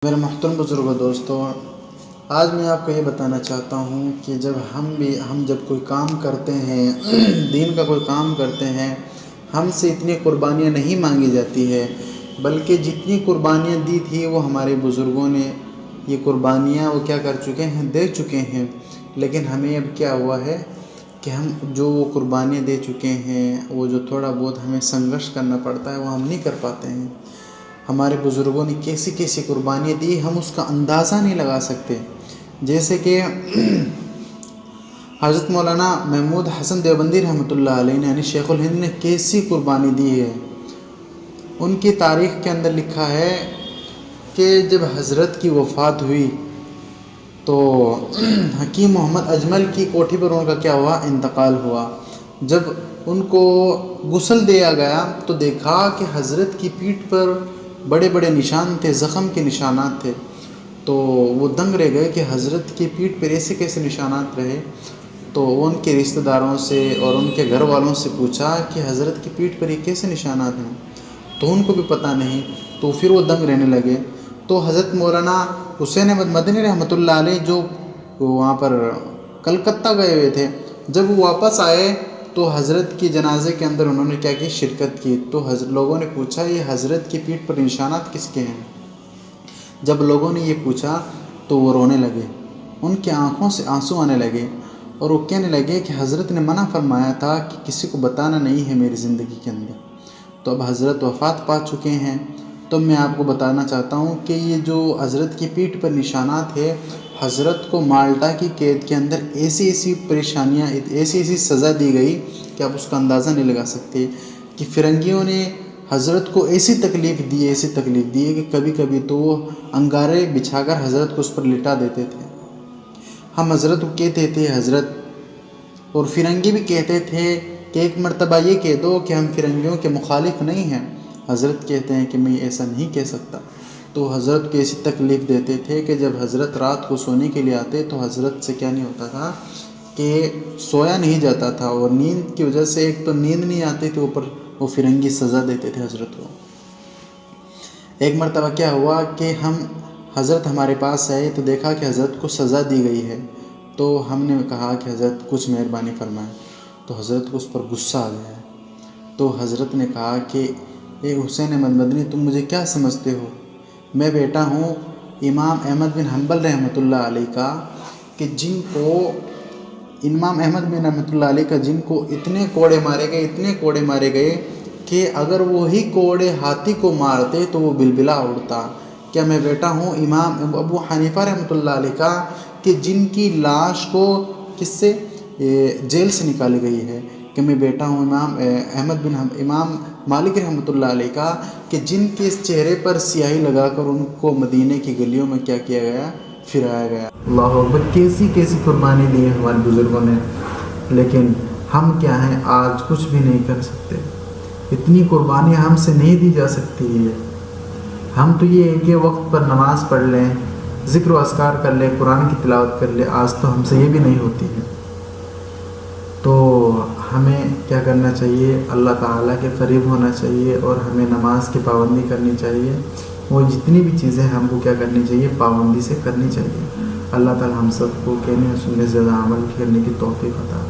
میرے محترم بزرگوں دوستوں، آج میں آپ کو یہ بتانا چاہتا ہوں کہ ہم جب کوئی کام کرتے ہیں دین کا کوئی کام کرتے ہیں، ہم سے اتنی قربانیاں نہیں مانگی جاتی ہے، بلکہ جتنی قربانیاں دی تھی وہ ہمارے بزرگوں نے یہ قربانیاں وہ کیا کر چکے ہیں، دے چکے ہیں۔ لیکن ہمیں اب کیا ہوا ہے کہ ہم جو قربانیاں دے چکے ہیں، وہ جو تھوڑا بہت ہمیں سنگھرش کرنا پڑتا ہے وہ ہم نہیں کر پاتے ہیں۔ ہمارے بزرگوں نے کیسی کیسی قربانیاں دی، ہم اس کا اندازہ نہیں لگا سکتے۔ جیسے کہ حضرت مولانا محمود حسن دیوبندی رحمۃ اللہ علیہ نے یعنی شیخ الہند نے کیسی قربانی دی ہے۔ ان کی تاریخ کے اندر لکھا ہے کہ جب حضرت کی وفات ہوئی تو حکیم محمد اجمل کی کوٹھی پر ان کا کیا ہوا، انتقال ہوا۔ جب ان کو غسل دیا گیا تو دیکھا کہ حضرت کی پیٹھ پر بڑے بڑے نشان تھے، زخم کے نشانات تھے۔ تو وہ دنگ رہ گئے کہ حضرت کی پیٹھ پر ایسے کیسے نشانات رہے۔ تو ان کے رشتہ داروں سے اور ان کے گھر والوں سے پوچھا کہ حضرت کی پیٹھ پر یہ کیسے نشانات ہیں، تو ان کو بھی پتہ نہیں۔ تو پھر وہ دنگ رہنے لگے۔ تو حضرت مولانا حسین احمد مدنی رحمۃ اللہ علیہ جو وہاں پر کلکتہ گئے ہوئے تھے، جب وہ واپس آئے تو حضرت کی جنازے کے اندر انہوں نے کیا کی، شرکت کی۔ تو لوگوں نے پوچھا یہ حضرت کی پیٹھ پر نشانات کس کے ہیں؟ جب لوگوں نے یہ پوچھا تو وہ رونے لگے، ان کی آنکھوں سے آنسو آنے لگے اور وہ کہنے لگے کہ حضرت نے منع فرمایا تھا کہ کسی کو بتانا نہیں ہے میری زندگی کے اندر۔ تو اب حضرت وفات پا چکے ہیں، تو میں آپ کو بتانا چاہتا ہوں کہ یہ جو حضرت کی پیٹھ پر نشانات ہے، حضرت کو مالٹا کی قید کے اندر ایسی پریشانیاں، ایسی سزا دی گئی کہ آپ اس کا اندازہ نہیں لگا سکتے کہ فرنگیوں نے حضرت کو ایسی تکلیف دی ہے کہ کبھی کبھی تو وہ انگارے بچھا کر حضرت کو اس پر لٹا دیتے تھے۔ ہم حضرت کو کہتے تھے حضرت، اور فرنگی بھی کہتے تھے کہ ایک مرتبہ یہ کہہ دو کہ ہم فرنگیوں کے مخالف نہیں ہیں۔ حضرت کہتے ہیں کہ میں ایسا نہیں کہہ سکتا۔ تو حضرت کو ایسی تکلیف دیتے تھے کہ جب حضرت رات کو سونے کے لیے آتے تو حضرت سے کیا نہیں ہوتا تھا کہ سویا نہیں جاتا تھا، اور نیند کی وجہ سے ایک تو نیند نہیں آتی تھی، اوپر وہ فرنگی سزا دیتے تھے حضرت کو۔ ایک مرتبہ کیا ہوا کہ حضرت ہمارے پاس آئے تو دیکھا کہ حضرت کو سزا دی گئی ہے۔ تو ہم نے کہا کہ حضرت کچھ مہربانی فرمائیں۔ تو حضرت کو اس پر غصہ آ گیا ہے۔ تو حضرت نے کہا کہ اے حسین احمد مدنی، تم مجھے کیا سمجھتے ہو؟ میں بیٹا ہوں امام احمد بن حنبل رحمۃ اللہ علیہ کا، کہ جن کو امام احمد بن رحمۃ اللہ علیہ کا جن کو اتنے کوڑے مارے گئے کہ اگر وہی کوڑے ہاتھی کو مارتے تو وہ بلبلا اڑتا۔ کیا میں بیٹا ہوں امام ابو حنیفہ رحمۃ اللہ علیہ کا، کہ جن کی لاش کو کس سے، جیل سے نکالی گئی ہے؟ کہ میں بیٹا ہوں امام مالک رحمۃ اللہ علیہ کا، کہ جن کے چہرے پر سیاہی لگا کر ان کو مدینے کی گلیوں میں کیا کیا گیا، پھرایا گیا۔ اللہ اکبر، کیسی قربانی دی ہے ہمارے بزرگوں نے۔ لیکن ہم کیا ہیں، آج کچھ بھی نہیں کر سکتے۔ اتنی قربانی ہم سے نہیں دی جا سکتی ہے۔ ہم تو یہ ہے کہ وقت پر نماز پڑھ لیں، ذکر و اذکار کر لیں، قرآن کی تلاوت کر لیں، آج تو ہم سے یہ بھی نہیں ہوتی ہے۔ تو ہمیں کیا کرنا چاہیے، اللہ تعالیٰ کے قریب ہونا چاہیے، اور ہمیں نماز کی پابندی کرنی چاہیے۔ وہ جتنی بھی چیزیں ہم کو کیا کرنی چاہیے، پابندی سے کرنی چاہیے۔ اللہ تعالیٰ ہم سب کو کہنے اور سننے سے زیادہ عمل کرنے کی توفیق عطا